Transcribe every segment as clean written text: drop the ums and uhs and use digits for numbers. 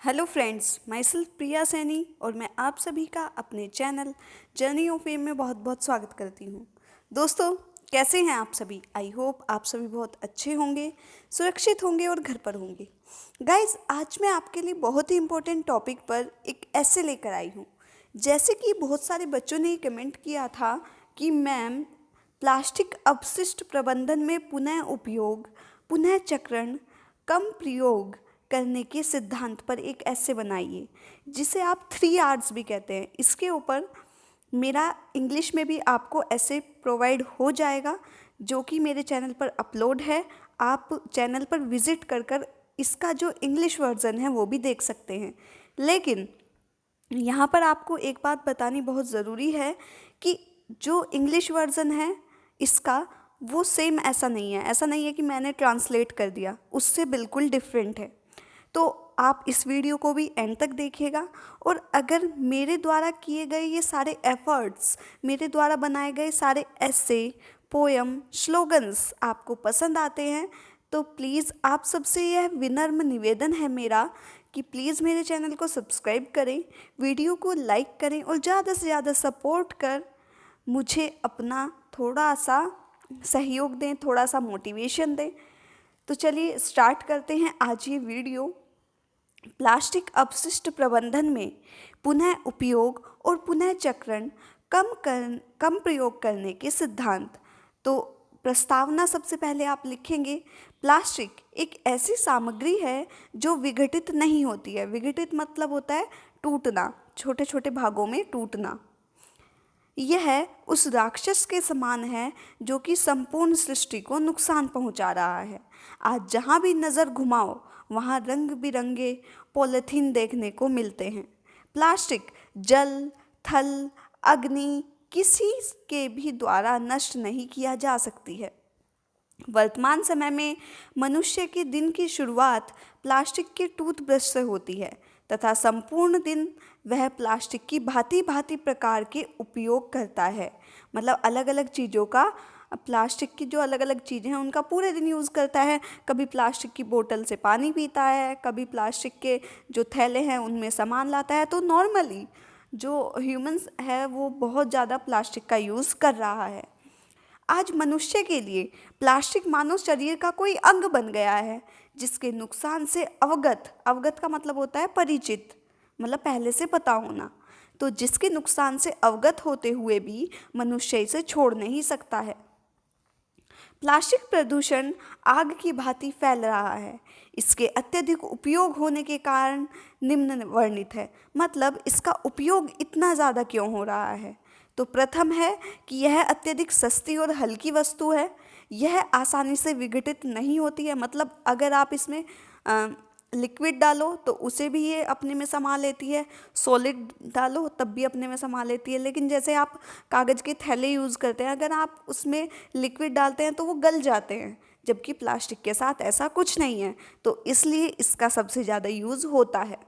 Hello friends, my self प्रिया सैनी और मैं आप सभी का अपने चैनल जर्नी ऑफ फेम में बहुत बहुत स्वागत करती हूँ। दोस्तों, कैसे हैं आप सभी? आई होप आप सभी बहुत अच्छे होंगे, सुरक्षित होंगे और घर पर होंगे। गाइज, आज मैं आपके लिए बहुत ही इम्पोर्टेंट टॉपिक पर एक ऐसे लेकर आई हूँ। जैसे कि बहुत सारे बच्चों ने कमेंट किया था कि मैम, प्लास्टिक अपशिष्ट प्रबंधन में पुनः उपयोग, पुनः चक्रण, कम प्रयोग करने के सिद्धांत पर एक ऐसे बनाइए, जिसे आप 3 Rs भी कहते हैं। इसके ऊपर मेरा इंग्लिश में भी आपको ऐसे प्रोवाइड हो जाएगा, जो कि मेरे चैनल पर अपलोड है। आप चैनल पर विज़िट कर इसका जो इंग्लिश वर्जन है वो भी देख सकते हैं। लेकिन यहाँ पर आपको एक बात बतानी बहुत ज़रूरी है कि जो इंग्लिश वर्जन है इसका, वो सेम ऐसा नहीं है कि मैंने ट्रांसलेट कर दिया, उससे बिल्कुल डिफरेंट है। तो आप इस वीडियो को भी एंड तक देखिएगा। और अगर मेरे द्वारा किए गए ये सारे एफर्ट्स, मेरे द्वारा बनाए गए सारे ऐसे, पोयम, स्लोगन्स आपको पसंद आते हैं, तो प्लीज़ आप सबसे यह विनम्र निवेदन है मेरा कि प्लीज़ मेरे चैनल को सब्सक्राइब करें, वीडियो को लाइक करें और ज़्यादा से ज़्यादा सपोर्ट कर मुझे अपना थोड़ा सा सहयोग दें, थोड़ा सा मोटिवेशन दें। तो चलिए स्टार्ट करते हैं आज ये वीडियो। प्लास्टिक अपशिष्ट प्रबंधन में पुनः उपयोग और पुनः चक्रण, कम प्रयोग करने के सिद्धांत। तो प्रस्तावना सबसे पहले आप लिखेंगे, प्लास्टिक एक ऐसी सामग्री है जो विघटित नहीं होती है। विघटित मतलब होता है टूटना, छोटे छोटे भागों में टूटना। यह उस राक्षस के समान है जो कि संपूर्ण सृष्टि को नुकसान पहुंचा रहा है। आज जहां भी नज़र घुमाओ वहां रंग बिरंगे पॉलीथीन देखने को मिलते हैं। प्लास्टिक जल, थल, अग्नि किसी के भी द्वारा नष्ट नहीं किया जा सकती है। वर्तमान समय में मनुष्य के दिन की शुरुआत प्लास्टिक के टूथब्रश से होती है तथा संपूर्ण दिन वह प्लास्टिक की भांति भांति प्रकार के उपयोग करता है। मतलब अलग अलग चीज़ों का, प्लास्टिक की जो अलग अलग चीज़ें हैं उनका पूरे दिन यूज़ करता है। कभी प्लास्टिक की बोतल से पानी पीता है, कभी प्लास्टिक के जो थैले हैं उनमें सामान लाता है। तो नॉर्मली जो ह्यूमंस है वो बहुत ज़्यादा प्लास्टिक का यूज़ कर रहा है। आज मनुष्य के लिए प्लास्टिक मानव शरीर का कोई अंग बन गया है, जिसके नुकसान से अवगत, अवगत का मतलब होता है परिचित, मतलब पहले से पता होना। तो जिसके नुकसान से अवगत होते हुए भी मनुष्य इसे छोड़ नहीं सकता है। प्लास्टिक प्रदूषण आग की भांति फैल रहा है। इसके अत्यधिक उपयोग होने के कारण निम्न वर्णित है। मतलब इसका उपयोग इतना ज़्यादा क्यों हो रहा है? तो प्रथम है कि यह अत्यधिक सस्ती और हल्की वस्तु है। यह आसानी से विघटित नहीं होती है। मतलब अगर आप इसमें लिक्विड डालो तो उसे भी ये अपने में समा लेती है, सॉलिड डालो तब भी अपने में समा लेती है। लेकिन जैसे आप कागज़ के थैले यूज़ करते हैं, अगर आप उसमें लिक्विड डालते हैं तो वो गल जाते हैं, जबकि प्लास्टिक के साथ ऐसा कुछ नहीं है। तो इसलिए इसका सबसे ज़्यादा यूज़ होता है।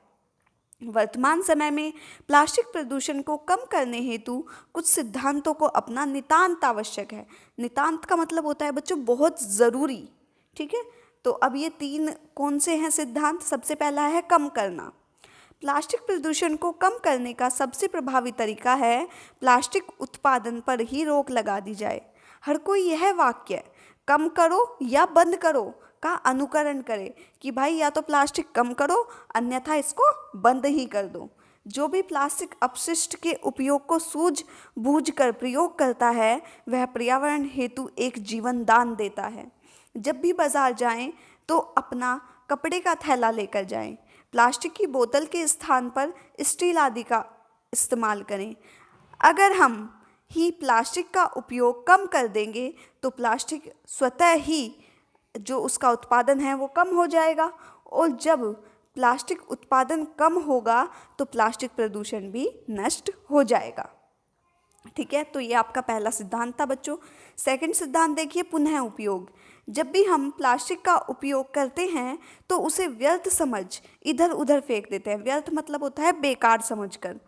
वर्तमान समय में प्लास्टिक प्रदूषण को कम करने हेतु कुछ सिद्धांतों को अपना नितांत आवश्यक है। नितांत का मतलब होता है बच्चों बहुत ज़रूरी। ठीक है, तो अब ये 3 कौन से हैं सिद्धांत? सबसे पहला है कम करना। प्लास्टिक प्रदूषण को कम करने का सबसे प्रभावी तरीका है प्लास्टिक उत्पादन पर ही रोक लगा दी जाए। हर कोई यह वाक्य कम करो या बंद करो का अनुकरण करे कि भाई या तो प्लास्टिक कम करो अन्यथा इसको बंद ही कर दो। जो भी प्लास्टिक अपशिष्ट के उपयोग को सूझबूझ कर प्रयोग करता है वह पर्यावरण हेतु एक जीवन दान देता है। जब भी बाजार जाएं तो अपना कपड़े का थैला लेकर जाएं। प्लास्टिक की बोतल के स्थान पर स्टील आदि का इस्तेमाल करें। अगर हम ही प्लास्टिक का उपयोग कम कर देंगे तो प्लास्टिक स्वतः ही जो उसका उत्पादन है वो कम हो जाएगा, और जब प्लास्टिक उत्पादन कम होगा तो प्लास्टिक प्रदूषण भी नष्ट हो जाएगा। ठीक है, तो ये आपका पहला सिद्धांत था बच्चों। सेकंड सिद्धांत देखिए, पुनः उपयोग। जब भी हम प्लास्टिक का उपयोग करते हैं तो उसे व्यर्थ समझ इधर उधर फेंक देते हैं। व्यर्थ मतलब होता है बेकार समझकर,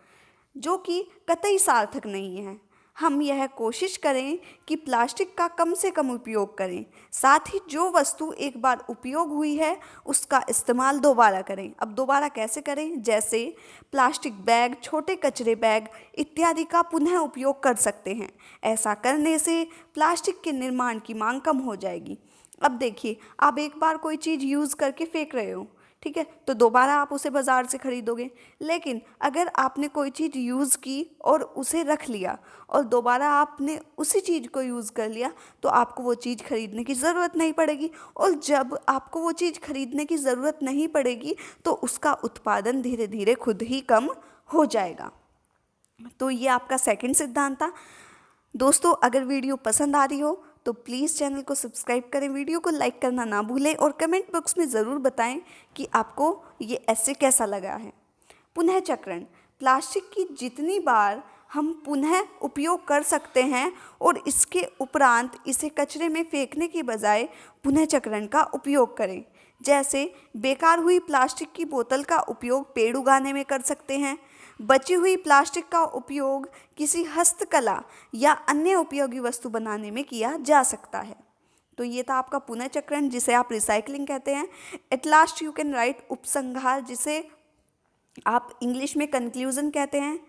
जो कि कतई सार्थक नहीं है। हम यह कोशिश करें कि प्लास्टिक का कम से कम उपयोग करें। साथ ही जो वस्तु एक बार उपयोग हुई है उसका इस्तेमाल दोबारा करें। अब दोबारा कैसे करें? जैसे प्लास्टिक बैग, छोटे कचरे बैग इत्यादि का पुनः उपयोग कर सकते हैं। ऐसा करने से प्लास्टिक के निर्माण की मांग कम हो जाएगी। अब देखिए, आप एक बार कोई चीज़ यूज़ करके फेंक रहे हो, ठीक है, तो दोबारा आप उसे बाज़ार से ख़रीदोगे। लेकिन अगर आपने कोई चीज़ यूज़ की और उसे रख लिया और दोबारा आपने उसी चीज़ को यूज़ कर लिया, तो आपको वो चीज़ खरीदने की ज़रूरत नहीं पड़ेगी। और जब आपको वो चीज़ खरीदने की ज़रूरत नहीं पड़ेगी तो उसका उत्पादन धीरे धीरे खुद ही कम हो जाएगा। तो ये आपका सेकंड सिद्धांत था। दोस्तों, अगर वीडियो पसंद आ रही हो तो प्लीज़ चैनल को सब्सक्राइब करें, वीडियो को लाइक करना ना भूलें और कमेंट बॉक्स में ज़रूर बताएं कि आपको ये ऐसे कैसा लगा है। पुनः चक्रण, प्लास्टिक की जितनी बार हम पुनः उपयोग कर सकते हैं और इसके उपरांत इसे कचरे में फेंकने के बजाय पुनः चक्रण का उपयोग करें। जैसे बेकार हुई प्लास्टिक की बोतल का उपयोग पेड़ उगाने में कर सकते हैं। बची हुई प्लास्टिक का उपयोग किसी हस्तकला या अन्य उपयोगी वस्तु बनाने में किया जा सकता है। तो ये था आपका पुनः चक्रण, जिसे आप रिसाइकलिंग कहते हैं। At last you can write उपसंहार, जिसे आप इंग्लिश में कंक्लूजन कहते हैं।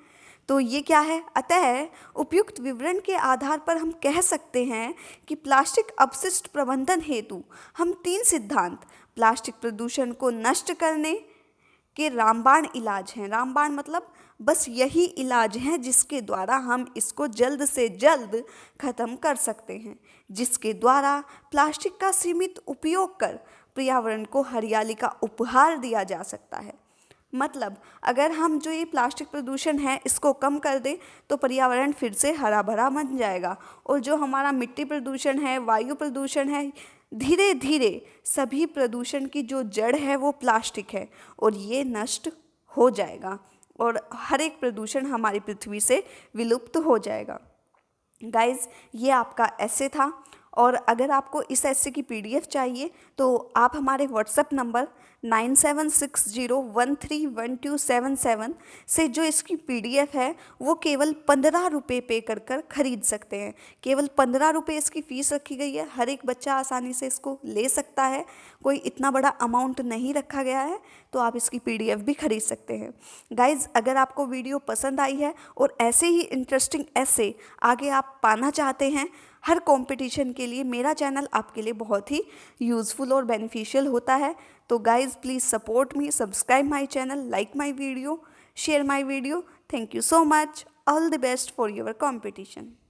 तो ये क्या है? अतः उपयुक्त विवरण के आधार पर हम कह सकते हैं कि प्लास्टिक अपशिष्ट प्रबंधन हेतु हम 3 सिद्धांत प्लास्टिक प्रदूषण को नष्ट करने के रामबाण इलाज हैं। रामबाण मतलब बस यही इलाज है जिसके द्वारा हम इसको जल्द से जल्द ख़त्म कर सकते हैं, जिसके द्वारा प्लास्टिक का सीमित उपयोग कर पर्यावरण को हरियाली का उपहार दिया जा सकता है। मतलब अगर हम जो ये प्लास्टिक प्रदूषण है इसको कम कर दें तो पर्यावरण फिर से हरा भरा बन जाएगा। और जो हमारा मिट्टी प्रदूषण है, वायु प्रदूषण है, धीरे धीरे सभी प्रदूषण की जो जड़ है वो प्लास्टिक है और ये नष्ट हो जाएगा और हर एक प्रदूषण हमारी पृथ्वी से विलुप्त हो जाएगा। गाइज़, ये आपका ऐसे था। और अगर आपको इस ऐसे की PDF चाहिए तो आप हमारे व्हाट्सएप नंबर 9760131277 से जो इसकी PDF है वो केवल 15 रुपये पे कर खरीद सकते हैं। केवल 15 रुपये इसकी फ़ीस रखी गई है। हर एक बच्चा आसानी से इसको ले सकता है, कोई इतना बड़ा अमाउंट नहीं रखा गया है, तो आप इसकी PDF भी खरीद सकते हैं। गाइज़, अगर आपको वीडियो पसंद आई है और ऐसे ही इंटरेस्टिंग ऐसे आगे आप पाना चाहते हैं हर कंपटीशन के लिए, मेरा चैनल आपके लिए बहुत ही यूज़फुल और बेनिफिशियल होता है। तो guys, please support me, subscribe my channel, like my video, share my video. Thank you so much. All the best for your competition.